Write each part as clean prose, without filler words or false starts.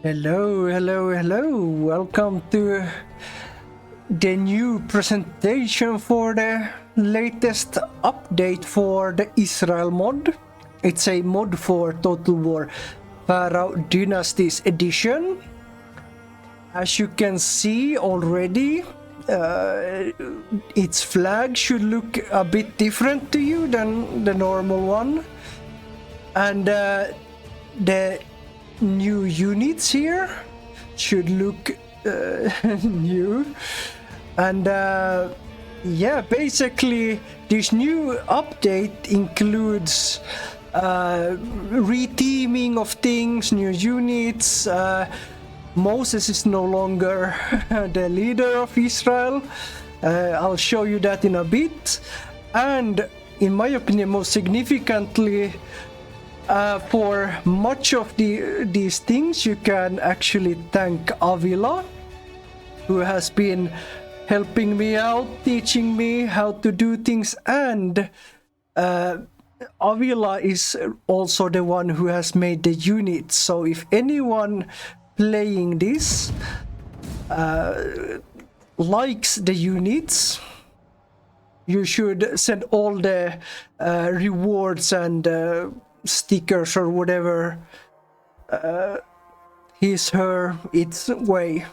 Hello, hello, hello. Welcome to the new presentation for the latest update for the Israel mod. It's a mod for Total War Pharaoh Dynasties edition. As you can see already, its flag should look a bit different to you than the normal one. And the new units here should look new. And yeah, basically this new update includes reteaming of things, new units. Moses is no longer the leader of Israel. I'll show you that in a bit. And in my opinion, most significantly, for much of these things, you can actually thank Avila, who has been helping me out, teaching me how to do things, and Avila is also the one who has made the units. So if anyone playing this likes the units, you should send all the rewards and stickers or whatever his, her, its way.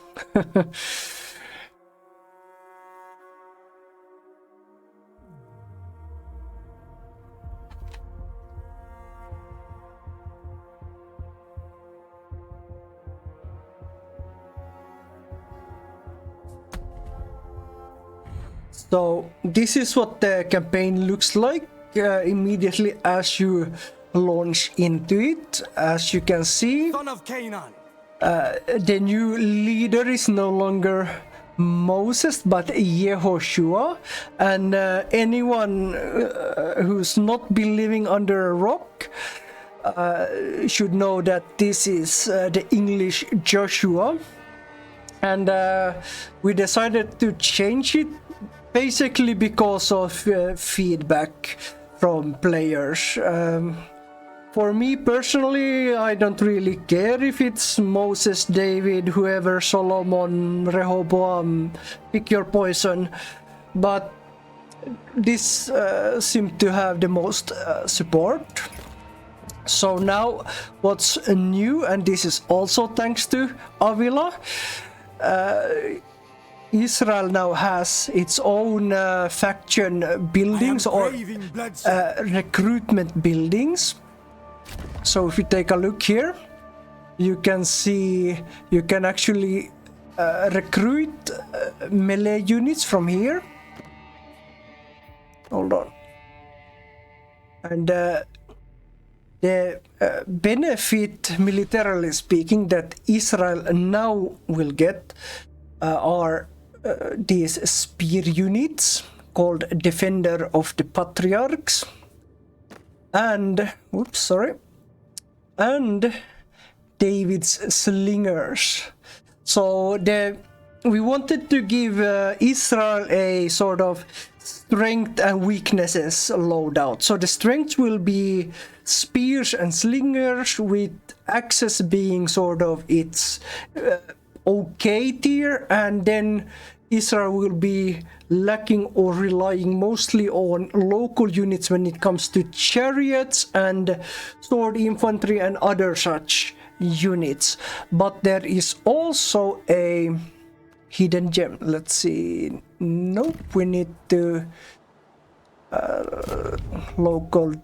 So this is what the campaign looks like immediately as you launch into it. As you can see, Son of Canaan. the new leader is no longer Moses but Yehoshua, and anyone who's not been living under a rock should know that this is the English Joshua. And we decided to change it basically because of feedback from players. For me personally, I don't really care if it's Moses, David, whoever, Solomon, Rehoboam, pick your poison. But this seemed to have the most support. So now what's new, and this is also thanks to Avila, Israel now has its own faction buildings or recruitment buildings. So if you take a look here, you can see you can actually recruit melee units from here. Hold on. And the benefit, militarily speaking, that Israel now will get are these spear units called Defender of the Patriarchs, and and David's Slingers. So we wanted to give Israel a sort of strength and weaknesses loadout. So the strength will be spears and slingers, with access being sort of its okay tier, and then Israel will be lacking or relying mostly on local units when it comes to chariots and sword infantry and other such units. But there is also a hidden gem. Let's see. Nope, we need to local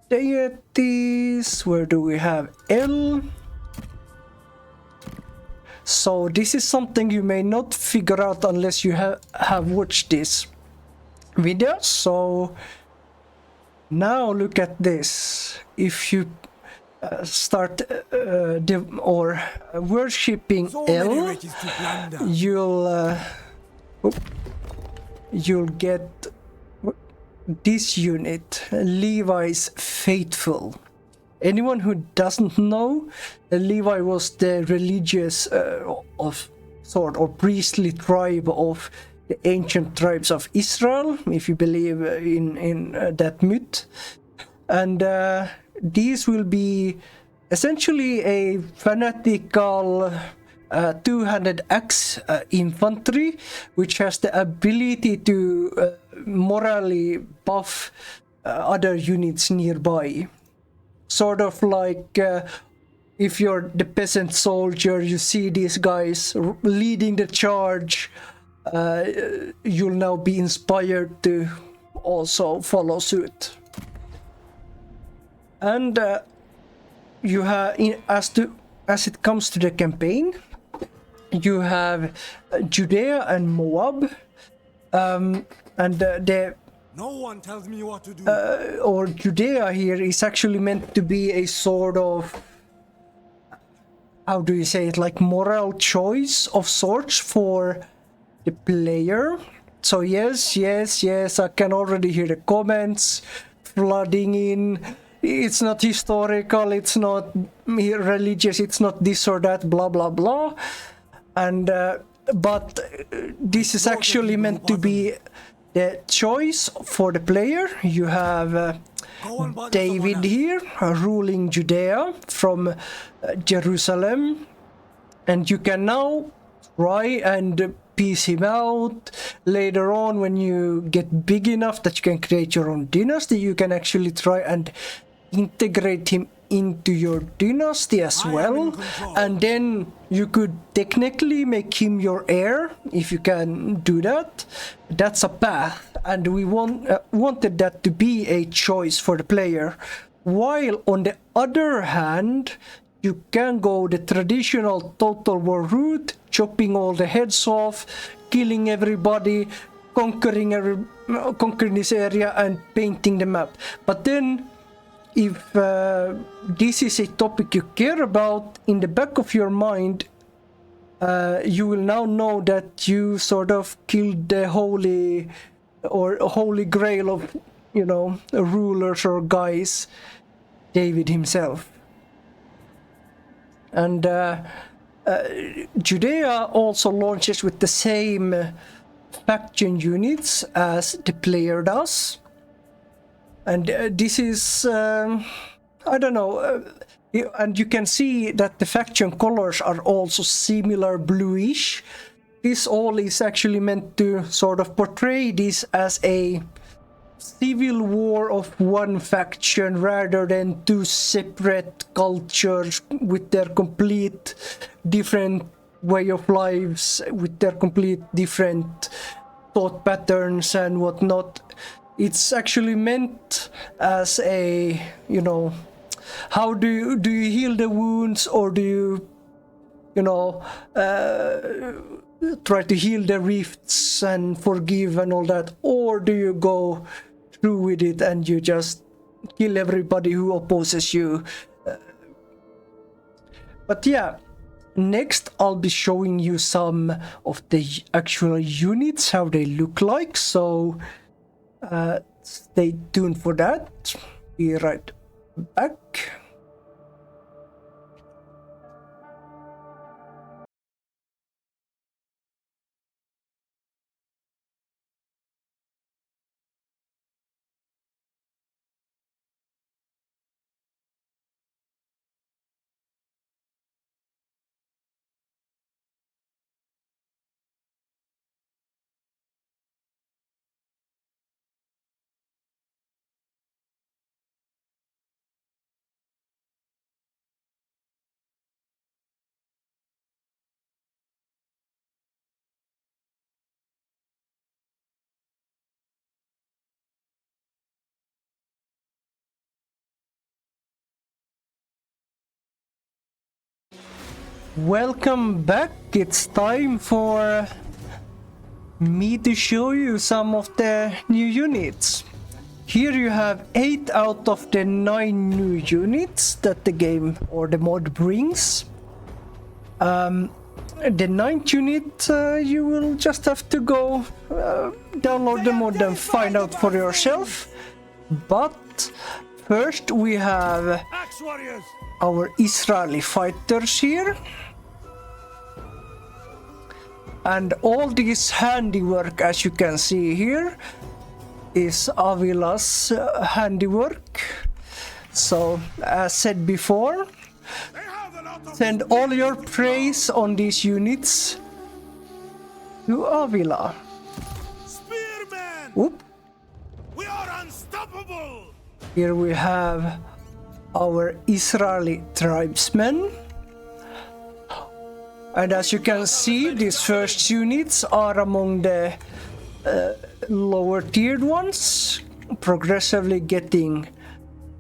deities. Where do we have L? So this is something you may not figure out unless you have watched this video. So now look at this. If you start worshipping L, you'll get this unit, Levi's Faithful. Anyone who doesn't know, Levi was the religious of sort or priestly tribe of the ancient tribes of Israel, if you believe in that myth. And these will be essentially a fanatical two-handed axe infantry, which has the ability to morally buff other units nearby. Sort of like if you're the peasant soldier, you see these guys leading the charge, you'll now be inspired to also follow suit. And you have, as it comes to the campaign, you have Judea and Moab, and the No one tells me what to do. or Judea here is actually meant to be a sort of, how do you say it, like moral choice of sorts for the player. So yes, I can already hear the comments flooding in. It's not historical, it's not religious, it's not this or that, blah blah blah. And but this is actually meant to be the choice for the player. You have David here ruling Judea from Jerusalem, and you can now try and piece him out. Later on, when you get big enough that you can create your own dynasty, you can actually try and integrate him into your dynasty as well, and then you could technically make him your heir if you can do that. That's a path, and we wanted that to be a choice for the player. While on the other hand, you can go the traditional total war route, chopping all the heads off, killing everybody, conquering this area and painting the map. But then if this is a topic you care about, in the back of your mind, you will now know that you sort of killed the holy grail of, rulers or guys, David himself. And Judea also launches with the same faction units as the player does. And this is, I don't know, and you can see that the faction colors are also similar bluish. This all is actually meant to sort of portray this as a civil war of one faction rather than two separate cultures with their complete different way of lives, with their complete different thought patterns and whatnot. It's actually meant as a, how do you heal the wounds, or do you, try to heal the rifts and forgive and all that, or do you go through with it and you just kill everybody who opposes you? But yeah, next I'll be showing you some of the actual units, how they look like, so stay tuned for that. Be right back. Welcome back. It's time for me to show you some of the new units. Here you have 8 out of the 9 new units that the game or the mod brings. The 9th unit, you will just have to go download the mod and find out for yourself. But first we have our Israeli fighters here. And all this handiwork, as you can see here, is Avila's handiwork. So, as said before, They have a lot of Send all your praise on these units to Avila. spearmen. Oop. We are unstoppable. Here we have our Israeli tribesmen. And as you can see, these first units are among the lower tiered ones, progressively getting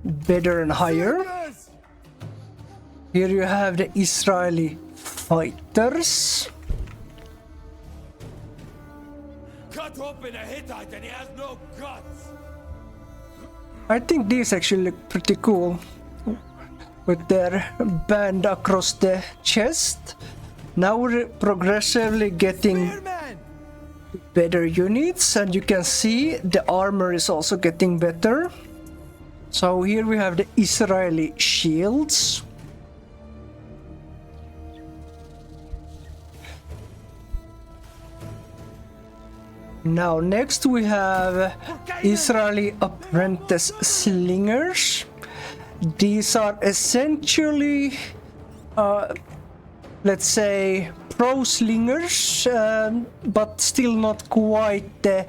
better and higher. Yes. Here you have the Israeli fighters. Cut open a Hittite and he has no guts. I think these actually look pretty cool with their band across the chest. Now we're progressively getting Spearmen. better units, and you can see the armor is also getting better. So here we have the Israeli shields. Now next we have Israeli apprentice slingers. These are essentially let's say pro slingers, but still not quite the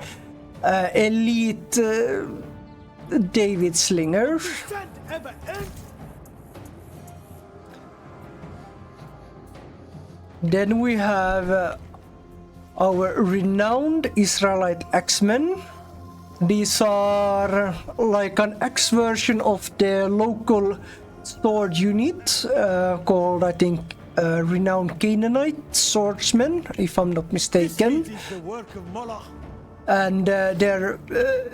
elite David slinger. Send ever end. Then we have our renowned Israelite axemen. These are like an X version of the local sword unit called, I think, renowned Canaanite swordsmen, if I'm not mistaken. It is the work of Moloch. And their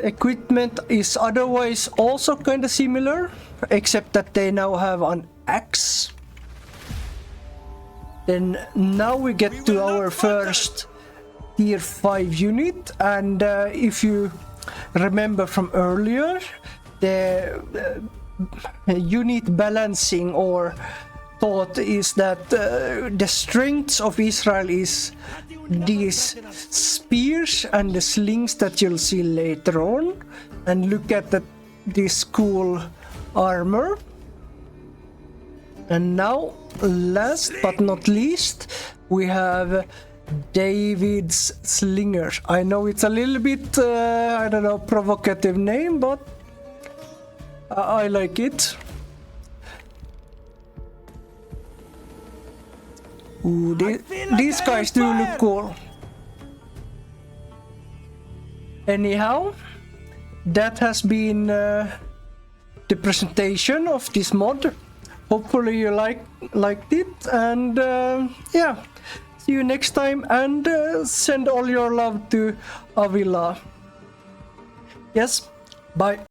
equipment is otherwise also kind of similar, except that they now have an axe. Then now we get to our first tier 5 unit, and if you remember from earlier, the unit balancing or thought is that the strengths of Israel is these spears and the slings that you'll see later on, and look at this cool armor. And now, last but not least, we have David's slingers. I know it's a little bit, I don't know, provocative name, but I like it. Ooh, these guys do look cool. Anyhow, that has been the presentation of this mod. Hopefully you liked it, and yeah, see you next time, and send all your love to Avila. Yes, bye.